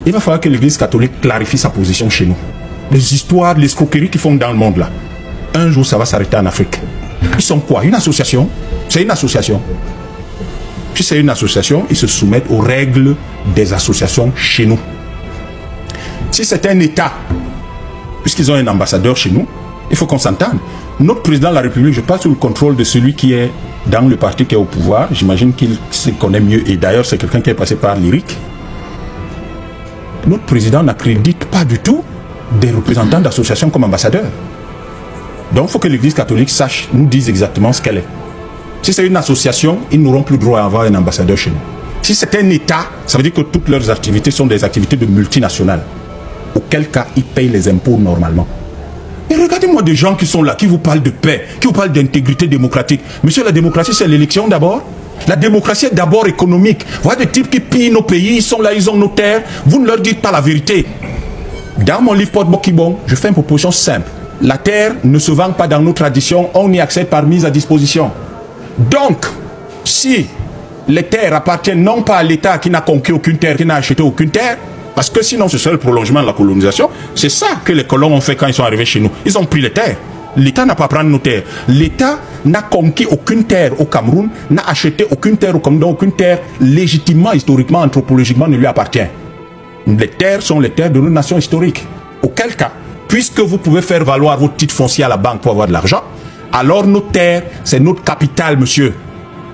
Il va falloir que l'Église catholique clarifie sa position chez nous. Les histoires, les escroqueries qu'ils font dans le monde là, un jour ça va s'arrêter en Afrique. Ils sont quoi? Une association? C'est une association. Si c'est une association, ils se soumettent aux règles des associations chez nous. Si c'est un État, puisqu'ils ont un ambassadeur chez nous, il faut qu'on s'entende. Notre président de la République, je passe sous le contrôle de celui qui est dans le parti qui est au pouvoir. J'imagine qu'il se connaît mieux. Et d'ailleurs, c'est quelqu'un qui est passé par l'IRIC. Notre président n'accrédite pas du tout des représentants d'associations comme ambassadeurs. Donc, il faut que l'Église catholique sache, nous dise exactement ce qu'elle est. Si c'est une association, ils n'auront plus droit à avoir un ambassadeur chez nous. Si c'est un État, ça veut dire que toutes leurs activités sont des activités de multinationales. Auquel cas, ils payent les impôts normalement. Et regardez-moi des gens qui sont là, qui vous parlent de paix, qui vous parlent d'intégrité démocratique. Monsieur, la démocratie, c'est l'élection d'abord. La démocratie est d'abord économique. Vous voyez des types qui pillent nos pays, ils sont là, ils ont nos terres. Vous ne leur dites pas la vérité. Dans mon livre Porte Bokibon, je fais une proposition simple. La terre ne se vend pas dans nos traditions, on y accède par mise à disposition. Donc, si les terres appartiennent non pas à l'État qui n'a conquis aucune terre, qui n'a acheté aucune terre, parce que sinon ce serait le prolongement de la colonisation, c'est ça que les colons ont fait quand ils sont arrivés chez nous. Ils ont pris les terres. L'État n'a pas pris nos terres. L'État n'a conquis aucune terre au Cameroun, n'a acheté aucune terre au Cameroun, aucune terre légitimement, historiquement, anthropologiquement ne lui appartient. Les terres sont les terres de nos nations historiques. Auquel cas, puisque vous pouvez faire valoir vos titres fonciers à la banque pour avoir de l'argent, alors nos terres, c'est notre capital, monsieur.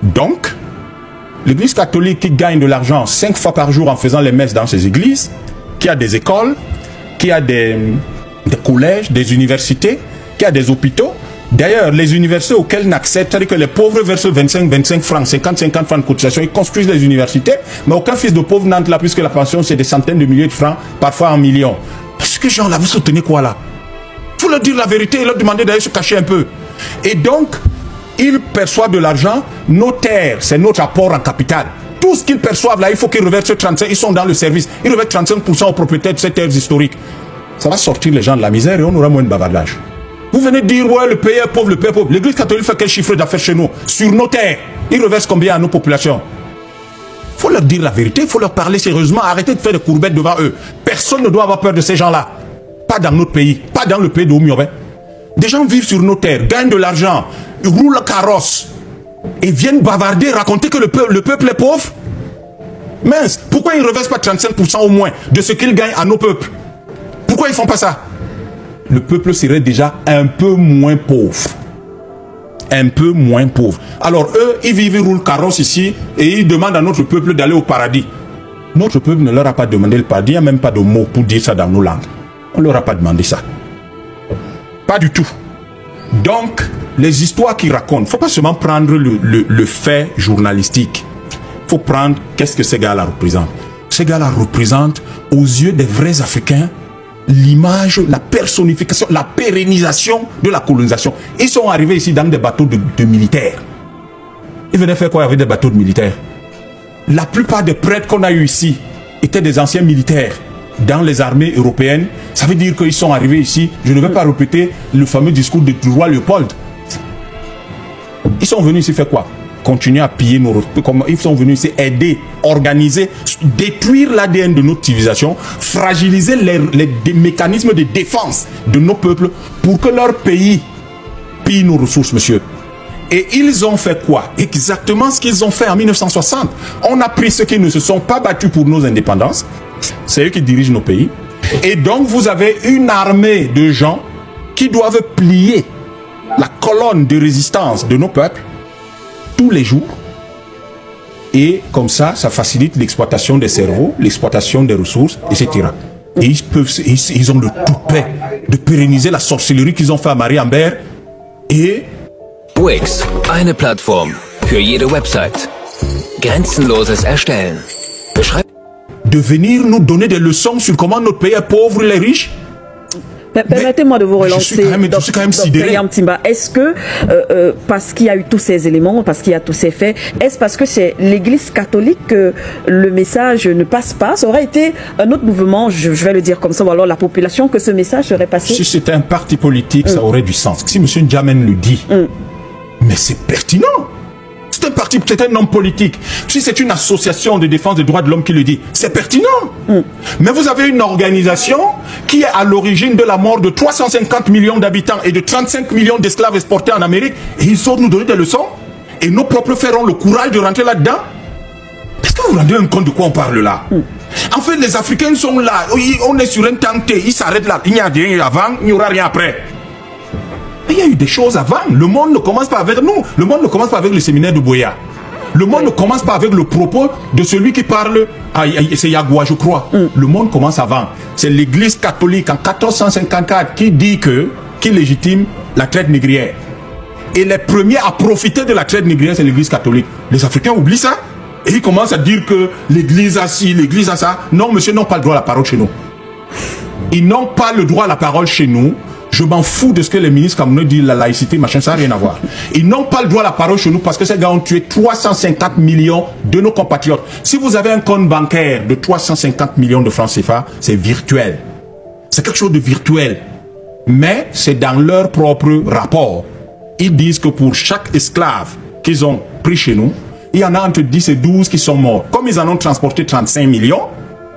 Donc, l'Église catholique qui gagne de l'argent 5 fois par jour en faisant les messes dans ses églises, qui a des écoles, qui a des collèges, des universités, qui a des hôpitaux. D'ailleurs, les universités auxquelles n'accèdent, c'est-à-dire que les pauvres versent 25 francs, 50 francs de cotisation, ils construisent les universités, mais aucun fils de pauvre n'entre là, puisque la pension, c'est des centaines de milliers de francs, parfois en millions. Parce que gens là, vous soutenez quoi là? Il faut leur dire la vérité et leur demander d'aller se cacher un peu. Et donc, ils perçoivent de l'argent, nos terres, c'est notre apport en capital. Tout ce qu'ils perçoivent là, il faut qu'ils reversent 35%, ils sont dans le service, ils reversent 35% aux propriétaires de ces terres historiques. Ça va sortir les gens de la misère et on aura moins de bavardage. Vous venez de dire, ouais, le pays est pauvre, le pays est pauvre. L'Église catholique fait quel chiffre d'affaires chez nous? Sur nos terres, ils reversent combien à nos populations? Il faut leur dire la vérité, il faut leur parler sérieusement, arrêtez de faire des courbettes devant eux. Personne ne doit avoir peur de ces gens-là. Pas dans notre pays, pas dans le pays de Oumiobe. Des gens vivent sur nos terres, gagnent de l'argent, roulent carrosse et viennent bavarder, raconter que le peuple est pauvre. Mince, pourquoi ils ne reversent pas 35% au moins de ce qu'ils gagnent à nos peuples? Pourquoi ils ne font pas ça? Le peuple serait déjà un peu moins pauvre. Un peu moins pauvre. Alors eux, ils vivent, ils roulent carrosse ici et ils demandent à notre peuple d'aller au paradis. Notre peuple ne leur a pas demandé le paradis, il n'y a même pas de mots pour dire ça dans nos langues. On ne leur a pas demandé ça. Pas du tout. Donc, les histoires qu'ils racontent, il ne faut pas seulement prendre le fait journalistique. Il faut prendre qu'est-ce que ces gars-là représentent. Ces gars-là représentent, aux yeux des vrais Africains, l'image, la personnification, la pérennisation de la colonisation. Ils sont arrivés ici dans des bateaux de militaires. Ils venaient faire quoi avec des bateaux de militaires? La plupart des prêtres qu'on a eu ici étaient des anciens militaires dans les armées européennes. Ça veut dire qu'ils sont arrivés ici. Je ne vais pas répéter le fameux discours du roi Léopold. Ils sont venus ici faire quoi? Continuer à piller nos... Ils sont venus ici aider, organiser, détruire l'ADN de notre civilisation, fragiliser les mécanismes de défense de nos peuples pour que leur pays pille nos ressources, monsieur. Et ils ont fait quoi? Exactement ce qu'ils ont fait en 1960. On a pris ceux qui ne se sont pas battus pour nos indépendances. C'est eux qui dirigent nos pays. Et donc, vous avez une armée de gens qui doivent plier la colonne de résistance de nos peuples tous les jours. Et comme ça, ça facilite l'exploitation des cerveaux, l'exploitation des ressources, etc. Et ils ont le toupet de pérenniser la sorcellerie qu'ils ont fait à Marie-Ambert. Et... Wix, eine Plattform für jede Website. Grenzenloses Erstellen. De venir nous donner des leçons sur comment notre pays est pauvre, les riches. Permettez-moi de vous relancer. Je suis quand même sidéré. Est-ce que, parce qu'il y a eu tous ces éléments, parce qu'il y a tous ces faits, est-ce parce que c'est l'Église catholique que le message ne passe pas? Ça aurait été un autre mouvement, je vais le dire comme ça, ou alors la population, que ce message serait passé? Si c'était un parti politique, ça aurait du sens. Si M. N'Djamène le dit, mais c'est pertinent. C'est c'est un parti, c'est un homme politique, si c'est une association de défense des droits de l'homme qui le dit, c'est pertinent. Mais vous avez une organisation qui est à l'origine de la mort de 350 millions d'habitants et de 35 millions d'esclaves exportés en Amérique, et ils sortent nous donner des leçons, et nos propres frères ont le courage de rentrer là-dedans. Est-ce que vous vous rendez compte de quoi on parle là? En fait, les Africains sont là, on est sur un temps T, ils s'arrêtent là, il n'y a rien avant, il n'y aura rien après. Mais il y a eu des choses avant. Le monde ne commence pas avec nous. Le monde ne commence pas avec le séminaire de Boya. Le monde ne commence pas avec le propos de celui qui parle. C'est Yagoua, je crois. Le monde commence avant. C'est l'église catholique en 1454 qui légitime la traite négrière. Et les premiers à profiter de la traite négrière, c'est l'église catholique. Les Africains oublient ça. Et ils commencent à dire que l'église a ci, l'église a ça. Non, monsieur, ils n'ont pas le droit à la parole chez nous. Ils n'ont pas le droit à la parole chez nous. Je m'en fous de ce que les ministres camerounais disent, la laïcité, machin, ça n'a rien à voir. Ils n'ont pas le droit à la parole chez nous parce que ces gars ont tué 350 millions de nos compatriotes. Si vous avez un compte bancaire de 350 millions de francs CFA, c'est virtuel. C'est quelque chose de virtuel. Mais c'est dans leur propre rapport. Ils disent que pour chaque esclave qu'ils ont pris chez nous, il y en a entre 10 et 12 qui sont morts. Comme ils en ont transporté 35 millions,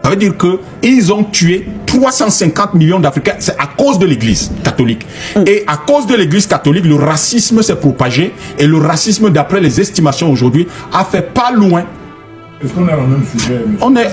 ça veut dire qu'ils ont tué 350 millions d'Africains. C'est à cause de l'église catholique. Et à cause de l'église catholique, le racisme s'est propagé. Et le racisme, d'après les estimations aujourd'hui, a fait pas loin. Est-ce qu'on est dans le même sujet?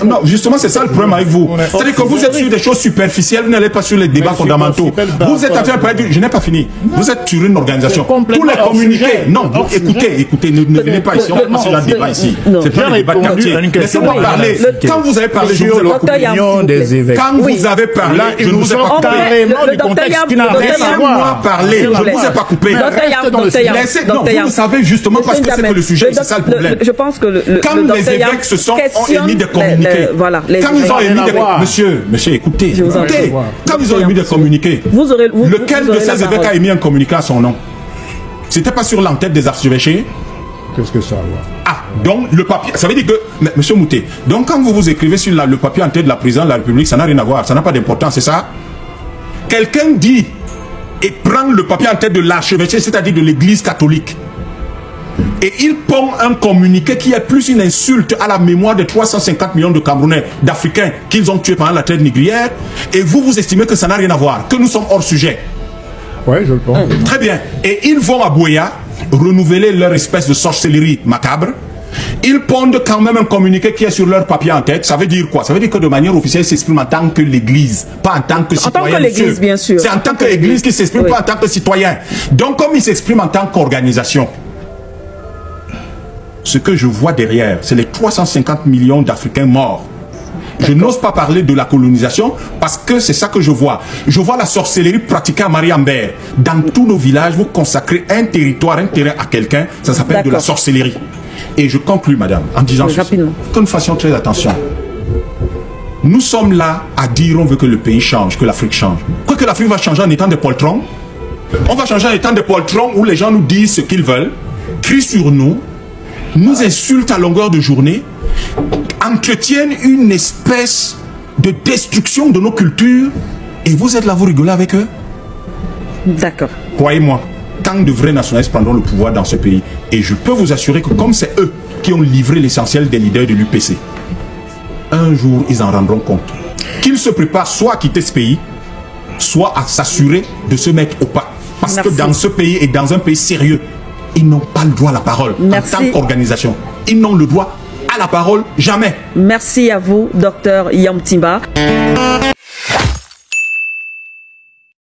Non, justement, c'est ça le problème avec vous. C'est-à-dire que vous êtes sur des choses superficielles, vous n'allez pas sur les débats fondamentaux. Vous êtes en train de parler, je n'ai pas fini. Vous êtes sur une organisation. Tous les communiqués. Non, écoutez, ne venez pas ici. On n'est pas sur un débat ici. C'est pas un débat de quartier. Laissez-moi parler. Quand vous avez parlé, je vous ai l'opinion des évêques. Quand vous avez parlé, je ne vous ai pas coupé. Carrément du contexte qui n'a rien à voir. Laissez-moi parler. Je ne vous ai pas coupé. Non, vous le savez justement parce que c'est que le sujet, c'est ça le problème. Je pense que quand les évêques ont émis des communiqués. Quand ils ont émis des communiqués. Monsieur, écoutez. Quand ils ont émis des communiqués, lequel de ces évêques a émis un communiqué à son nom? C'était pas sur l'entête des archevêchés? Qu'est-ce que ça a à voir? Ah, donc le papier, ça veut dire que, monsieur Mouté, donc quand vous écrivez sur le papier en tête de la présidence de la République, ça n'a rien à voir, ça n'a pas d'importance, c'est ça? Quelqu'un dit et prend le papier en tête de l'archevêché, c'est-à-dire de l'église catholique. Et il pond un communiqué qui est plus une insulte à la mémoire des 350 millions de Camerounais, d'Africains qu'ils ont tués pendant la traite négrière. Et vous estimez que ça n'a rien à voir, que nous sommes hors sujet. Oui, je le pense. Très bien. Et ils vont à Boya renouveler leur espèce de sorcellerie macabre. Ils pondent quand même un communiqué qui est sur leur papier en tête. Ça veut dire quoi? Ça veut dire que de manière officielle, ils s'expriment en tant que l'église, pas en tant que citoyen. En tant que l'église, bien sûr. C'est en tant que l'église qu'ils s'expriment, pas en tant que citoyen. Donc, comme ils s'expriment en tant qu'organisation, ce que je vois derrière, c'est les 350 millions d'Africains morts. Je n'ose pas parler de la colonisation parce que c'est ça que je vois. Je vois la sorcellerie pratiquée à Marie-Ambert. Dans tous nos villages, vous consacrez un territoire, un terrain à quelqu'un, ça s'appelle de la sorcellerie. Et je conclus, madame, en disant que nous fassions très attention. Nous sommes là à dire on veut que le pays change, que l'Afrique change. Quoi que l'Afrique va changer en étant des poltrons. On va changer en étant des poltrons où les gens nous disent ce qu'ils veulent, crient sur nous, nous insultent à longueur de journée, entretiennent une espèce de destruction de nos cultures, et vous êtes là, vous rigolez avec eux? D'accord. Croyez-moi, tant de vrais nationalistes prendront le pouvoir dans ce pays, et je peux vous assurer que comme c'est eux qui ont livré l'essentiel des leaders de l'UPC, un jour ils en rendront compte. Qu'ils se préparent soit à quitter ce pays, soit à s'assurer de se mettre au pas. Parce que dans ce pays et dans un pays sérieux, ils n'ont pas le droit à la parole en tant qu'organisation. Ils n'ont le droit à la parole jamais. Merci à vous, docteur Yamtimba.